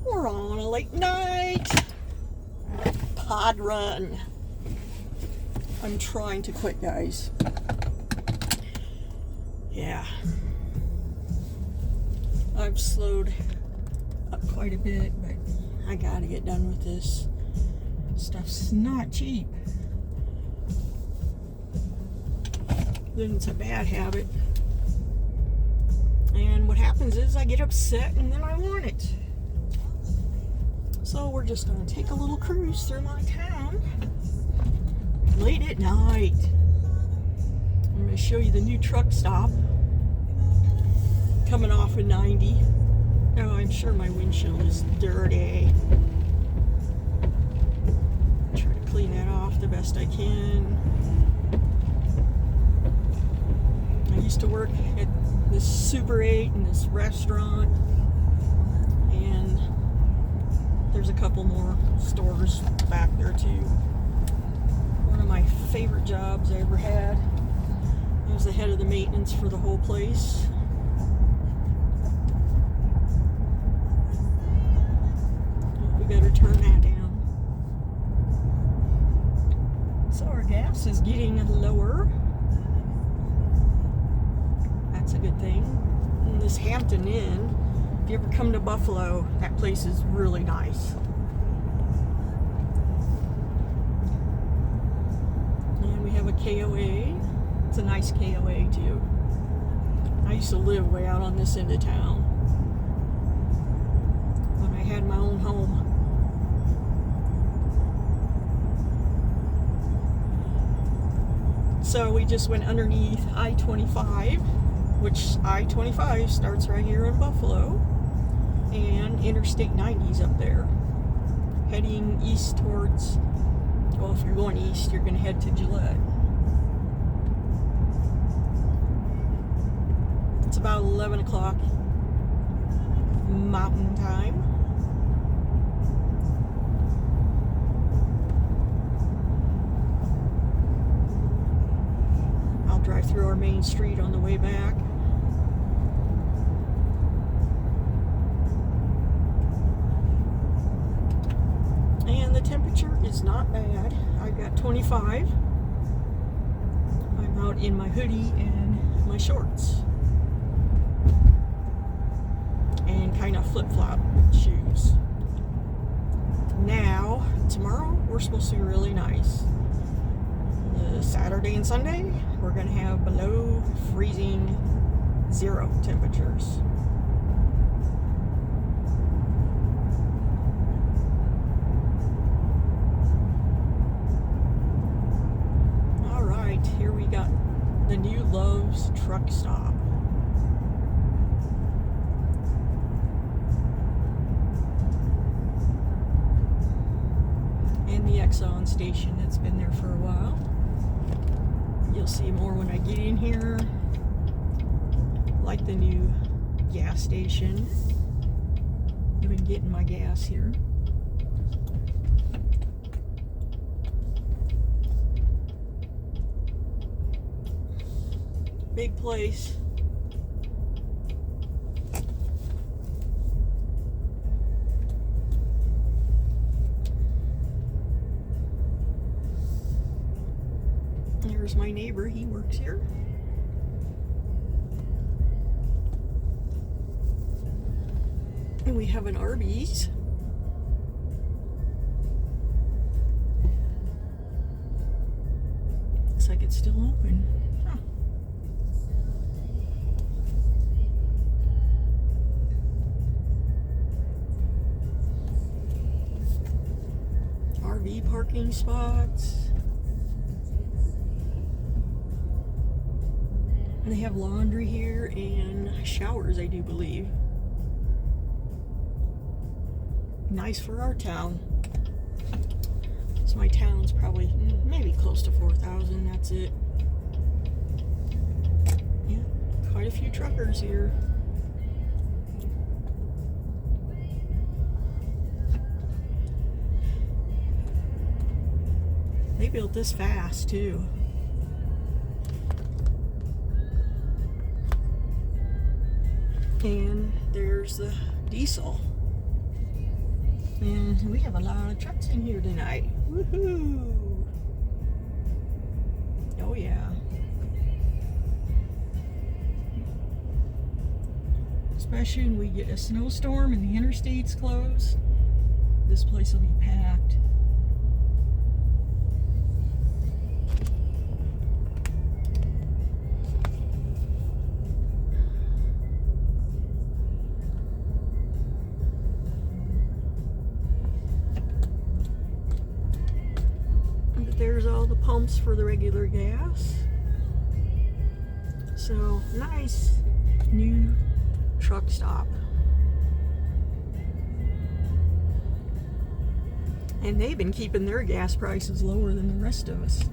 We're on a late night pod run. I'm trying to quit, guys. Yeah. I've slowed up quite a bit, but I gotta get done with this. Stuff's not cheap. Then it's a bad habit. And what happens is I get upset and then I want it. So we're just going to take a little cruise through my town late at night. I'm going to show you the new truck stop coming off of 90. Oh, I'm sure my windshield is dirty. Try to clean that off the best I can. I used to work at this Super 8 in this restaurant, and there's a couple more stores back there too. One of my favorite jobs I ever had. I was the head of the maintenance for the whole place. We better turn that down. So our gas is getting lower. That's a good thing. And this Hampton Inn, if you ever come to Buffalo, that place is really nice. And we have a KOA. It's a nice KOA too. I used to live way out on this end of town when I had my own home. So we just went underneath I-25, which I-25 starts right here in Buffalo, and Interstate 90's up there, heading east towards, well, if you're going east, you're going to head to Gillette. It's about 11 o'clock Mountain Time. I'll drive through our main street on the way back. And the temperature is not bad. I've got 25. I'm out in my hoodie and my shorts. And kind of flip-flop shoes. Now, tomorrow, we're supposed to be really nice. Saturday and Sunday, we're going to have below freezing zero temperatures. Alright, here we got the new Love's truck stop. And the Exxon station that's been there for a while. You'll see more when I get in here. Like the new gas station. I've been getting my gas here. Big place. There's my neighbor, he works here. And we have an Arby's. Looks like it's still open. Huh. RV parking spots. And they have laundry here and showers, I do believe. Nice for our town. So my town's probably maybe close to 4,000, that's it. Yeah, quite a few truckers here. They built this fast too. And there's the diesel. And we have a lot of trucks in here tonight. Woohoo! Oh yeah. Especially when we get a snowstorm and the interstate's closed, this place will be packed. There's all the pumps for the regular gas. So, nice new truck stop. And they've been keeping their gas prices lower than the rest of us.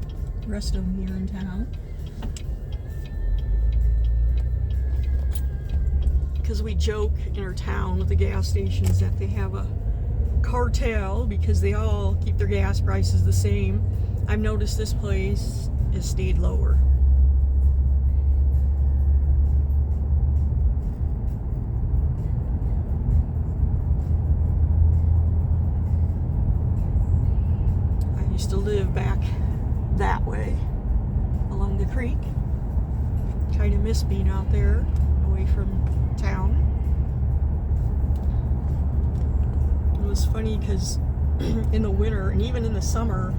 The rest of them here in town. Because we joke in our town with the gas stations that they have a cartel because they all keep their gas prices the same. I've noticed this place has stayed lower. I used to live back that way along the creek. Kind of miss being out there away from town. It was funny because in the winter and even in the summer,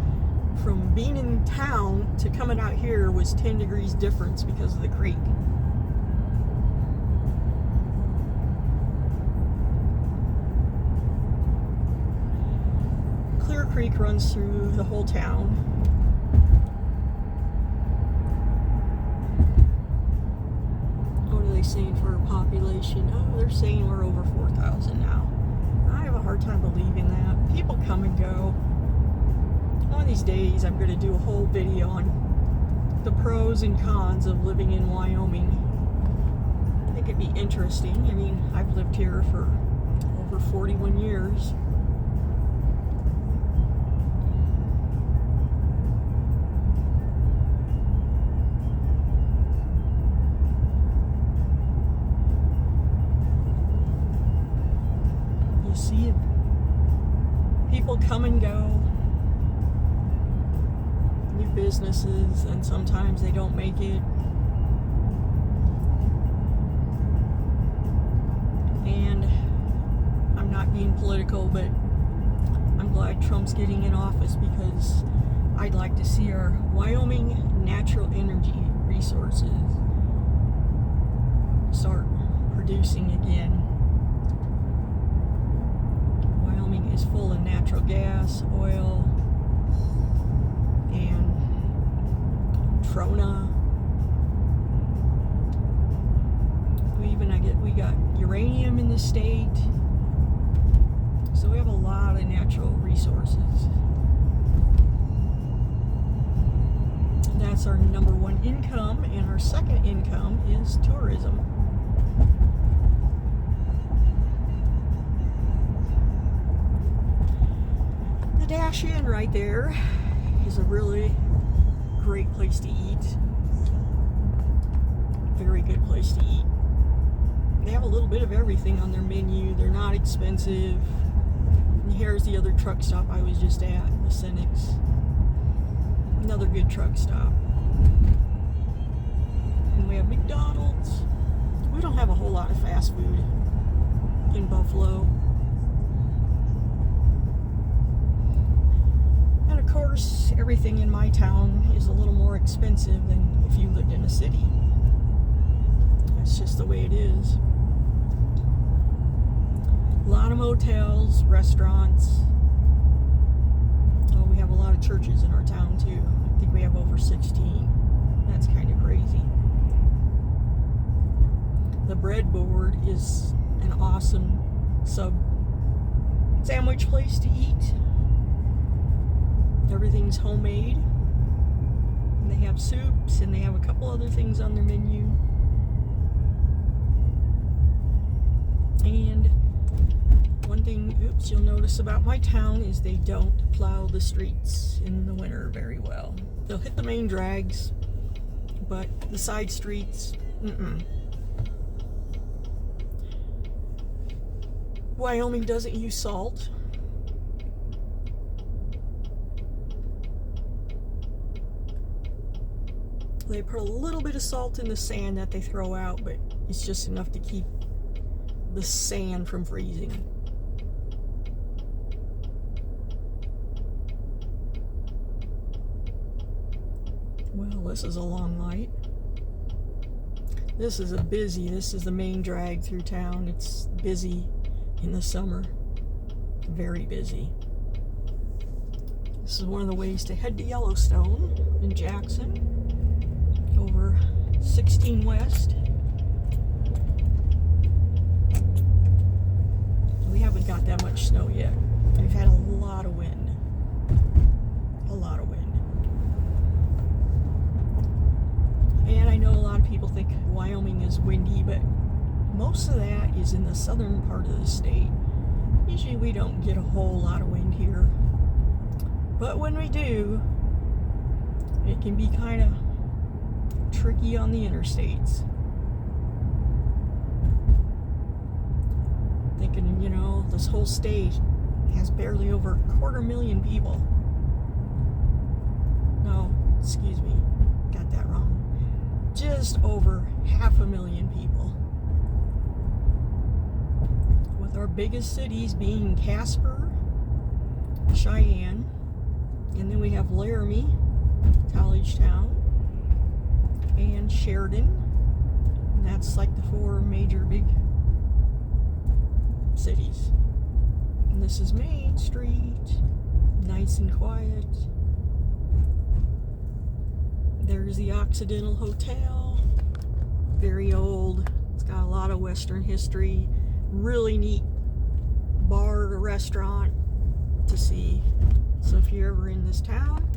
from being in town to coming out here was 10 degrees difference because of the creek. Clear Creek runs through the whole town. What are they saying for our population? Oh, they're saying we're over 4,000 now. I have a hard time believing that. People come and go. One of these days I'm going to do a whole video on the pros and cons of living in Wyoming. I think it'd be interesting. I mean, I've lived here for over 41 years. You see it. People come and go. New businesses, and sometimes they don't make it. And I'm not being political, but I'm glad Trump's getting in office because I'd like to see our Wyoming natural energy resources start producing again. Wyoming is full of natural gas, oil, and Trona. We got uranium in the state. So we have a lot of natural resources. That's our number one income, and our second income is tourism. The Dash Inn right there is a really great place to eat. Very good place to eat. They have a little bit of everything on their menu. They're not expensive. And here's the other truck stop I was just at, the Cynics. Another good truck stop. And we have McDonald's. We don't have a whole lot of fast food in Buffalo. And of course, everything in my town is a little more expensive than if you lived in a city. That's just the way it is. A lot of motels, restaurants. Oh, we have a lot of churches in our town too. I think we have over 16. That's kind of crazy. The breadboard is an awesome sub sandwich place to eat. Everything's homemade. And they have soups and they have a couple other things on their menu. And one thing, you'll notice about my town is they don't plow the streets in the winter very well. They'll hit the main drags, but the side streets, Wyoming doesn't use salt. They put a little bit of salt in the sand that they throw out, but it's just enough to keep the sand from freezing. Well, this is a long light. This is the main drag through town. It's busy in the summer. Very busy. This is one of the ways to head to Yellowstone in Jackson. Over 16 West. We haven't got that much snow yet. We've had a lot of wind. A lot of wind. And I know a lot of people think Wyoming is windy, but most of that is in the southern part of the state. Usually we don't get a whole lot of wind here. But when we do, it can be kind of tricky on the interstates. Thinking, you know, this whole state has barely over 250,000 people. No, excuse me, got that wrong. Just over 500,000 people. With our biggest cities being Casper, Cheyenne, and then we have Laramie, College Town, and Sheridan. And that's like the 4 major big cities. And this is Main Street, nice and quiet. There's the Occidental Hotel, very old. It's got a lot of Western history. Really neat bar or restaurant to see. So if you're ever in this town,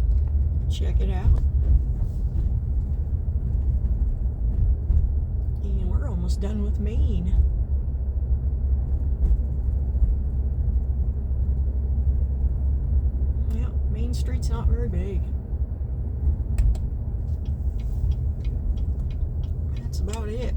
check it out. And we're almost done with Maine. Yeah, Main Street's not very big. That's about it.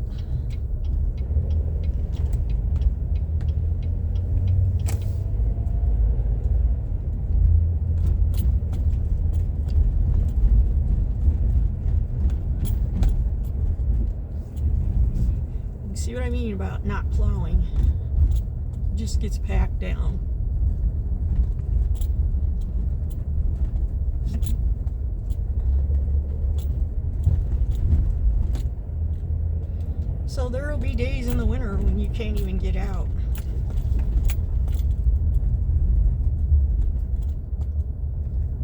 See what I mean about not plowing? It just gets packed down. So there will be days in the winter when you can't even get out.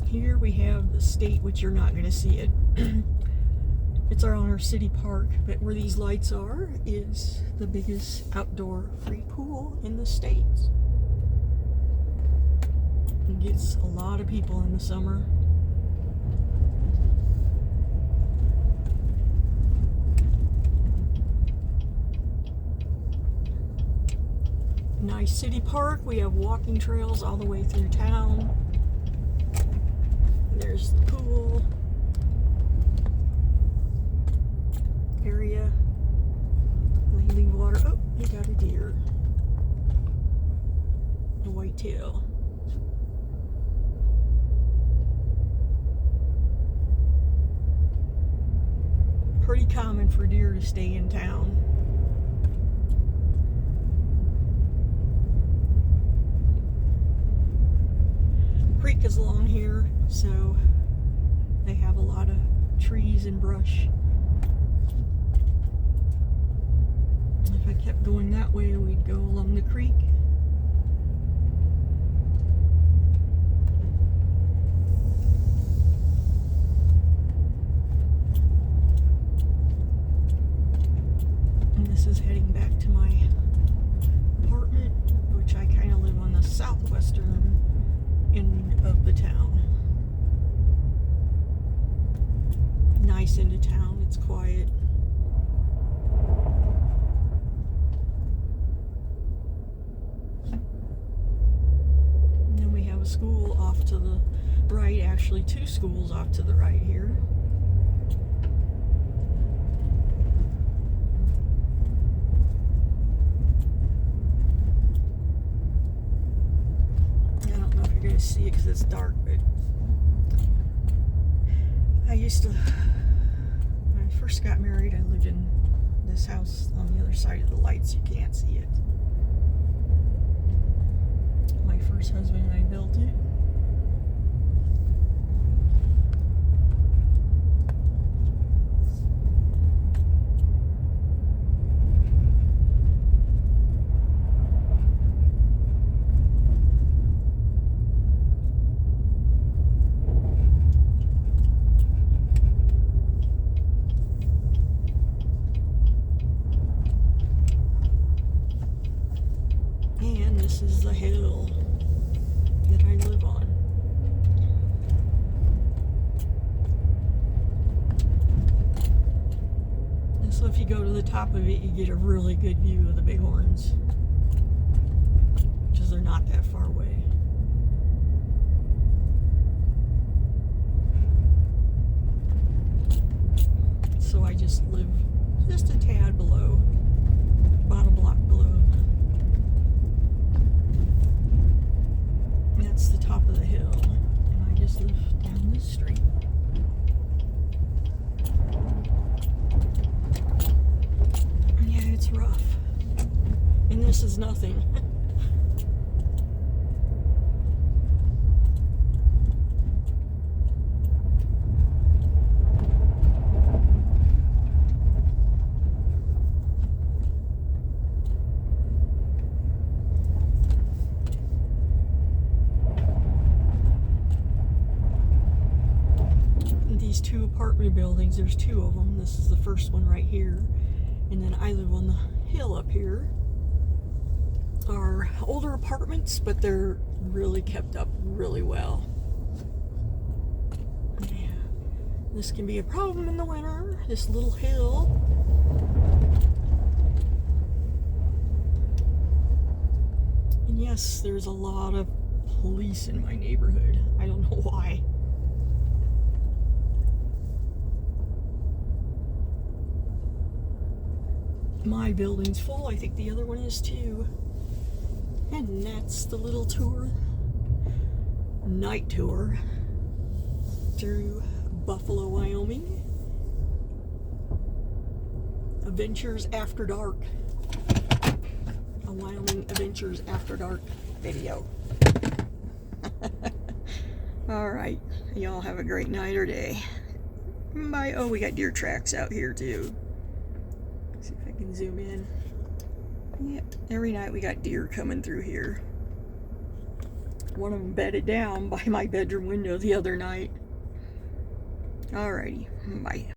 Here we have the state, which you're not going to see it. It's on our city park, but where these lights are is the biggest outdoor free pool in the state. It gets a lot of people in the summer. Nice city park. We have walking trails all the way through town. There's the pool area. They leave water. Oh, you got a deer. A whitetail. Pretty common for deer to stay in town. Creek is along here, so they have a lot of trees and brush. If I kept going that way, we'd go along the creek. And this is heading back to my apartment, which I kind of live on the southwestern end of the town. Nice into town, it's quiet. And then we have a school off to the right, actually 2 schools off to the right here. See it because it's dark, but I used to first got married, I lived in this house on the other side of the lights. You can't see it. My first husband and I built it. And this is the hill that I live on. And so if you go to the top of it, you get a really good view of the Bighorns, because they're not that far away. So I just live just a tad below, about a block below. That's the top of the hill, and I just live down this street. Yeah, it's rough, and this is nothing. These two apartment buildings, there's two of them. This is the first one right here, and then I live on the hill up here. Are older apartments, but they're really kept up really well. Yeah. This can be a problem in the winter, this little hill. And yes, there's a lot of police in my neighborhood. I don't know why. My building's full. I think the other one is too. And that's the little tour, night tour through Buffalo, Wyoming. Adventures After Dark. A Wyoming Adventures After Dark video. Alright, y'all have a great night or day. Bye. Oh, we got deer tracks out here too. See if I can zoom in. Yeah, every night we got deer coming through here. One of them bedded down by my bedroom window the other night. Alrighty, bye.